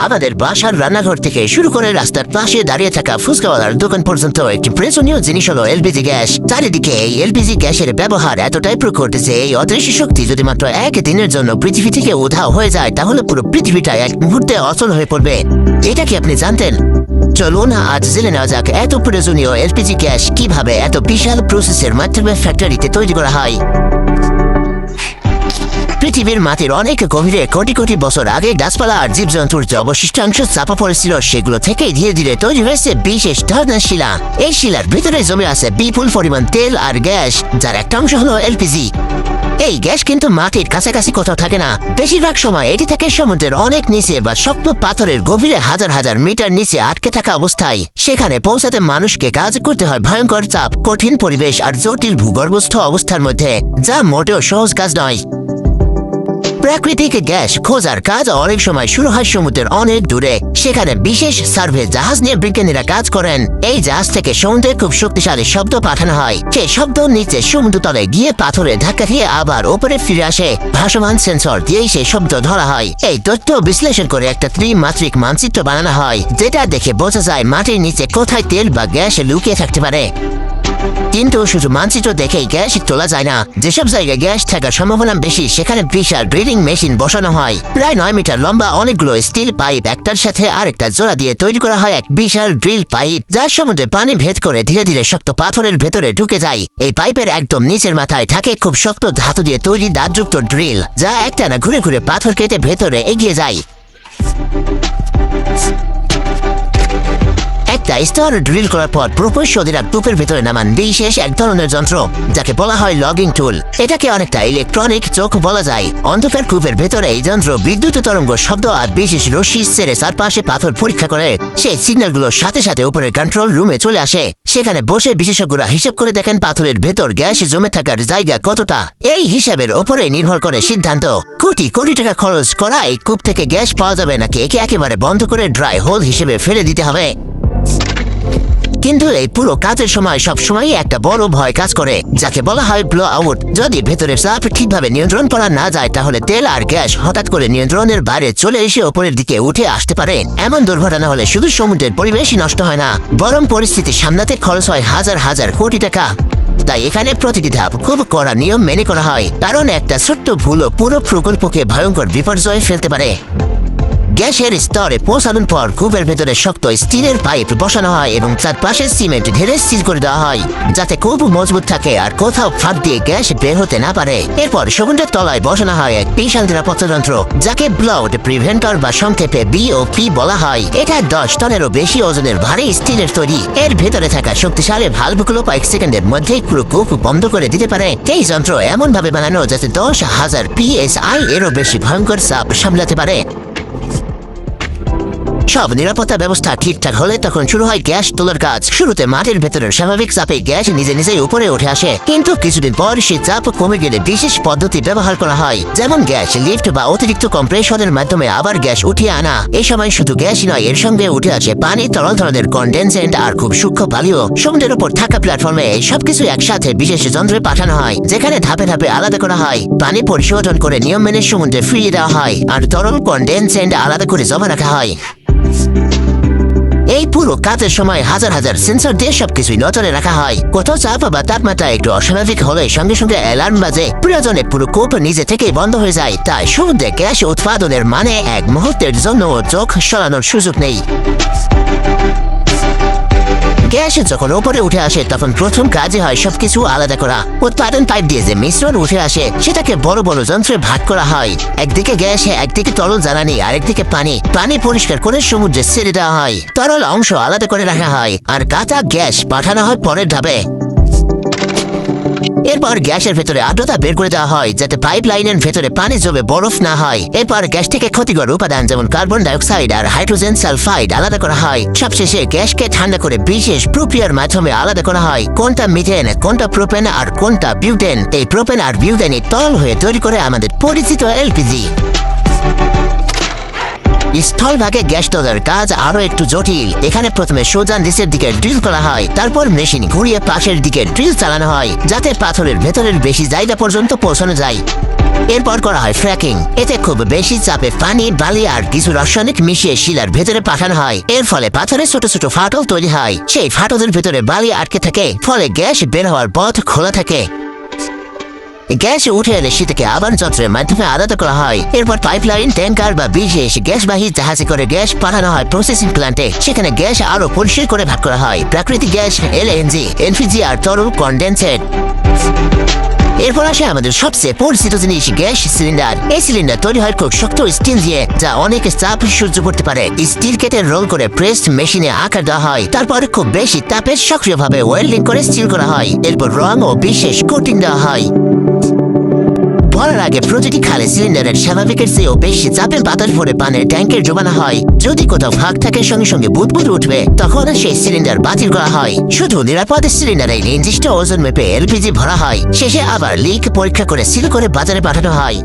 আমাদের বাসার রান্নাঘর থেকে শুরু করে রাস্তার পাশে দাঁড়িয়ে থাকা ফুচকাওয়ালার দোকান পর্যন্ত একটি প্রয়োজনীয় জিনিস হলো এলপিজি গ্যাস। চারিদিকে এই এলপিজি গ্যাসের ব্যবহার এতটাই প্রকট যে এই অদৃশ্য শক্তি যদি মাত্র এক দিনের জন্য পৃথিবী থেকে উধাও হয়ে যায় তাহলে পুরো পৃথিবীটা এক মুহূর্তে অচল হয়ে পড়বে। এটা কি আপনি জানতেন? চলুন আজ জেনে নেওয়া যাক এত প্রয়োজনীয় এলপিজি গ্যাস কিভাবে এত বিশাল প্রসেসের মাধ্যমে ফ্যাক্টরিতে তৈরি করা হয়। পৃথিবীর মাটির অনেক গভীরে কোটি কোটি বছর আগে গাছপালা আর জীবজন্তুর যে অবশিষ্টাংশ চাপা পড়েছিল সেগুলো থেকে ধীরে ধীরে তৈরি হয়েছে বিশেষ ধরনের শিলা। এই শিলার ভিতরে জমে আছে বিপুল পরিমাণ তেল আর গ্যাস, যার একটা অংশ হলো এলপিজি। এই গ্যাস কিন্তু মাটির কাছাকাছি কোথাও থাকে না, বেশিরভাগ সময় এটি থাকে সমুদ্রের অনেক নিচে বা শক্ত পাথরের গভীরে হাজার হাজার মিটার নিচে আটকে থাকা অবস্থায়। সেখানে পৌঁছাতে মানুষকে কাজ করতে হয় ভয়ঙ্কর চাপ, কঠিন পরিবেশ আর জটিল ভূগর্ভস্থ অবস্থার মধ্যে, যা মোটেও সহজ কাজ নয়। প্রাকৃতিক গ্যাস খোঁজার কাজ অনেক সময় শুরু হয় সমুদ্রের অনেক দূরে। সেখানে বিশেষ সার্ভে জাহাজ নিয়ে বিজ্ঞানীরা কাজ করেন। এই জাহাজ থেকে সমুদ্রে খুব শক্তিশালী শব্দ পাঠানো হয়। সেই শব্দ নিচে সমুদ্রতলে গিয়ে পাথরে ধাক্কা খেয়ে আবার ওপরে ফিরে আসে। ভাসমান সেন্সর দিয়েই সেই শব্দ ধরা হয়। এই তথ্য বিশ্লেষণ করে একটা ত্রিমাত্রিক মানচিত্র বানানো হয়, যেটা দেখে বোঝা যায় মাটির নিচে কোথায় তেল বা গ্যাস লুকিয়ে থাকতে পারে। কিন্তু শুধু মানচিত্র দেখেই গ্যাস তোলা যায় না। যেসব জায়গায় গ্যাস থাকার সম্ভাবনা বেশি সেখানে বিশাল ড্রিলিং মেশিন বসানো হয়। প্রায় 9 মিটার লম্বা অনেকগুলো স্টিল পাইপ একটার সাথে আরেকটা জোড়া দিয়ে তৈরি করা হয় এক বিশাল ড্রিল পাইপ, যার সমুদ্রে পানি ভেদ করে ধীরে ধীরে শক্ত পাথরের ভেতরে ঢুকে যায়। এই পাইপের একদম নিচের মাথায় থাকে খুব শক্ত ধাতু দিয়ে তৈরি দাঁতযুক্ত ড্রিল, যা একটানা ঘুরে ঘুরে পাথর কেটে ভেতরে এগিয়ে যায়। একটা স্তর ড্রিল করার পর প্রকৌশলীরা কূপের ভেতরে নামান বিশেষ এক ধরনের যন্ত্র, যাকে বলা হয় লগিং টুল। এটাকে অনেকটা ইলেকট্রনিক চোখ বলা যায়। অন্ধকার কূপের ভেতরে এই যন্ত্র বিদ্যুৎ তরঙ্গ, শব্দ আর বিশেষ রশ্মি ছেড়ে চারপাশে পাথর পরীক্ষা করে। সেই সিগন্যালগুলোর সাথে সাথে উপরের কন্ট্রোল রুমে চলে আসে। সেখানে বসে বিশেষজ্ঞরা হিসেব করে দেখেন পাথরের ভেতর গ্যাস জমে থাকার জায়গা কতটা। এই হিসাবের ওপরে নির্ভর করে সিদ্ধান্ত কোটি কোটি টাকা খরচ করা এই কূপ থেকে গ্যাস পাওয়া যাবে নাকি একে একেবারে বন্ধ করে ড্রাই হোল হিসেবে ফেলে দিতে হবে। কিন্তু এই পুরো কাজের সময় সবসময় একটা বড় ভয় কাজ করে, যাকে বলা হয় ব্লো আউট। যদি ভেতরের চাপ ঠিকভাবে নিয়ন্ত্রণ করা না যায় তাহলে তেল আর গ্যাস হঠাৎ করে নিয়ন্ত্রণের বাইরে চলে এসে ওপরের দিকে উঠে আসতে পারে। এমন দুর্ঘটনা হলে শুধু সমুদ্রের পরিবেশই নষ্ট হয় না, বরং পরিস্থিতি সামলাতে খরচ হয় হাজার হাজার কোটি টাকা। তাই এখানে প্রতিটি ধাপ খুব কড়া নিয়ম মেনে করা হয়, কারণ একটা ছোট্ট ভুলও পুরো প্রকল্পকে ভয়ঙ্কর বিপর্যয়ে ফেলতে পারে। গ্যাসের স্তরে পৌঁছানোর পর কূপের ভেতরে শক্ত স্টিলের পাইপ বসানো হয় এবং চারপাশে সিমেন্ট ঢেলে সিল করে দেওয়া হয়, যাতে কূপ মজবুত থাকে আর কোথাও ফাঁক দিয়ে গ্যাস বের হতে না পারে। এরপর সমুদ্রের তলায় বসানো হয় এক বিশাল নিরাপত্তা যন্ত্র, যাকে ব্লাউড প্রিভেন্টর বা সংক্ষেপে BOP বলা হয়। এটা 10 টনেরও বেশি ওজনের ভারী স্টিলের তৈরি। এর ভেতরে থাকা শক্তিশালী ভালভগুলো কয়েক সেকেন্ডের মধ্যেই পুরো কূপ বন্ধ করে দিতে পারে। এই যন্ত্র এমন ভাবে বানানো যাতে 10,000 PSI এরও বেশি ভয়ঙ্কর চাপ সামলাতে পারে। সব নিরাপত্তা ব্যবস্থা ঠিকঠাক হলে তখন শুরু হয় গ্যাস তোলার কাজ। শুরুতে মাটির ভেতরের স্বাভাবিক চাপে গ্যাস নিজে নিজেই উপরে উঠে আসে, কিন্তু কিছুদিন পর সেই চাপ কমে গেলে বিশেষ পদ্ধতি ব্যবহার করা হয়, যেমন গ্যাস লিফট বা অতিরিক্ত কম্প্রেশনের মাধ্যমে আবার গ্যাস উঠিয়ে আনা। এই সময় শুধু গ্যাসই নয়, এর সঙ্গে উঠে আসে পানি, তরল ধরনের কনডেনসেন্ট আর খুব সূক্ষ্ম বালিও। সমুদ্রের উপর থাকা প্ল্যাটফর্মে এই সবকিছু একসাথে বিশেষ যন্ত্রে পাঠানো হয়, যেখানে ধাপে ধাপে আলাদা করা হয়। পানি পরিশোধন করে নিয়ম মেনে সমুদ্রে ফিরিয়ে দেওয়া হয় আর তরল কনডেনসেন্ট আলাদা করে জমা রাখা হয়। এই পুরো কাজের সময় হাজার হাজার সেন্সর দিয়ে সবকিছুই নজরে রাখা হয়। কোথাও চাপ বা তাপমাত্রা একটু অস্বাভাবিক হলে সঙ্গে সঙ্গে অ্যালার্ম বাজে। প্রয়োজনে পুরো কূপ নিজে থেকেই বন্ধ হয়ে যায়। তাই সমুদ্রে গ্যাস উৎপাদনের মানে এক মুহূর্তের জন্য চোখ সরানোর সুযোগ নেই। গ্যাস যখন উপরে উঠে আসে তখন প্রথম কাজে হয় সবকিছু আলাদা করা। উৎপাদন পাইপ দিয়ে যে মিশ্রণ উঠে আসে সেটাকে বড় বড় যন্ত্রে ভাগ করা হয়। একদিকে গ্যাস, একদিকে তরল জ্বালানি, আরেকদিকে পানি। পানি পরিষ্কার করে সমুদ্রে ছেড়ে দেওয়া হয়, তরল অংশ আলাদা করে রাখা হয় আর কাঁচা গ্যাস পাঠানো হয় পরের ধাপে। এরপর গ্যাসের ভেতরে আর্দ্রতা বের করে দেওয়া হয়, যাতে পাইপ লাইনের ভেতরে পানি জমে বরফ না হয়। এরপর গ্যাস থেকে ক্ষতিকর উপাদান যেমন কার্বন ডাইঅক্সাইড আর হাইড্রোজেন সালফাইড আলাদা করা হয়। সবশেষে গ্যাসকে ঠান্ডা করে বিশেষ প্রক্রিয়ার মাধ্যমে আলাদা করা হয় কোনটা মিথেন, কোনটা প্রোপেন আর কোনটা বিউটেন। এই প্রোপেন আর বিউটেনই তরল হয়ে তৈরি করে আমাদের পরিচিত এলপিজি। স্থলভাগে গ্যাস তোলার কাজ আরো একটু জটিল। এখানে প্রথমে সোজা নিচের দিকে ড্রিল করা হয়, তারপর মেশিন ঘুরিয়ে পাশের দিকে ড্রিল চালানো হয়, যাতে পাথরের ভেতরের বেশি জায়গা পর্যন্ত পৌঁছানো যায়। এরপর করা হয় ফ্র্যাকিং। এতে খুব বেশি চাপে পানি, বালি আর কিছু রাসায়নিক মিশিয়ে শিলার ভেতরে পাঠানো হয়। এর ফলে পাথরে ছোট ছোট ফাটল তৈরি হয়। সেই ফাটলের ভেতরে বালি আটকে থাকে, ফলে গ্যাস বের হওয়ার পথ খোলা থাকে। গ্যাস উঠে এলে সেটাকে আবার যন্ত্রের মাধ্যমে আলাদা করা হয়। এরপর পাইপলাইন, ট্যাঙ্কার বা বিশেষ গ্যাসবাহী জাহাজে করে গ্যাস পাঠানো হয় প্রসেসিং প্ল্যান্টে। সেখানে গ্যাস আরো পরিষ্কার করে ভাগ করা হয় প্রাকৃতিক গ্যাস, এলএনজি, এলপিজি আর তরল কনডেন্সেট। এরপর আসে আমাদের সবচেয়ে পরিচিত জিনিস, গ্যাস সিলিন্ডার। এই সিলিন্ডার তৈরি হয় খুব শক্ত স্টিল দিয়ে, যা অনেক চাপ সহ্য করতে পারে। স্টিল কেটে রোল করে প্রেসড মেশিনে আকার দেওয়া হয়। তারপর খুব বেশি তাপে সক্রিয়ভাবে ওয়েল্ডিং করে স্টিল করা হয়। এরপর রং ও বিশেষ কোটিং দেওয়া হয়। ভরার আগে প্রতিটি খালি সিলিন্ডারের স্বাভাবিকের চেয়েও বেশি চাপের বাতাস ভরে পানের ট্যাঙ্কের জমানো হয়। যদি কোথাও ফাঁক থাকে সঙ্গে সঙ্গে বুদবুদ উঠবে, তখন সেই সিলিন্ডার বাতিল করা হয়। শুধু নিরাপদে সিলিন্ডারে নির্দিষ্ট ওজন মেপে এলপিজি ভরা হয়। শেষে আবার লিক পরীক্ষা করে সিল করে বাজারে পাঠানো হয়।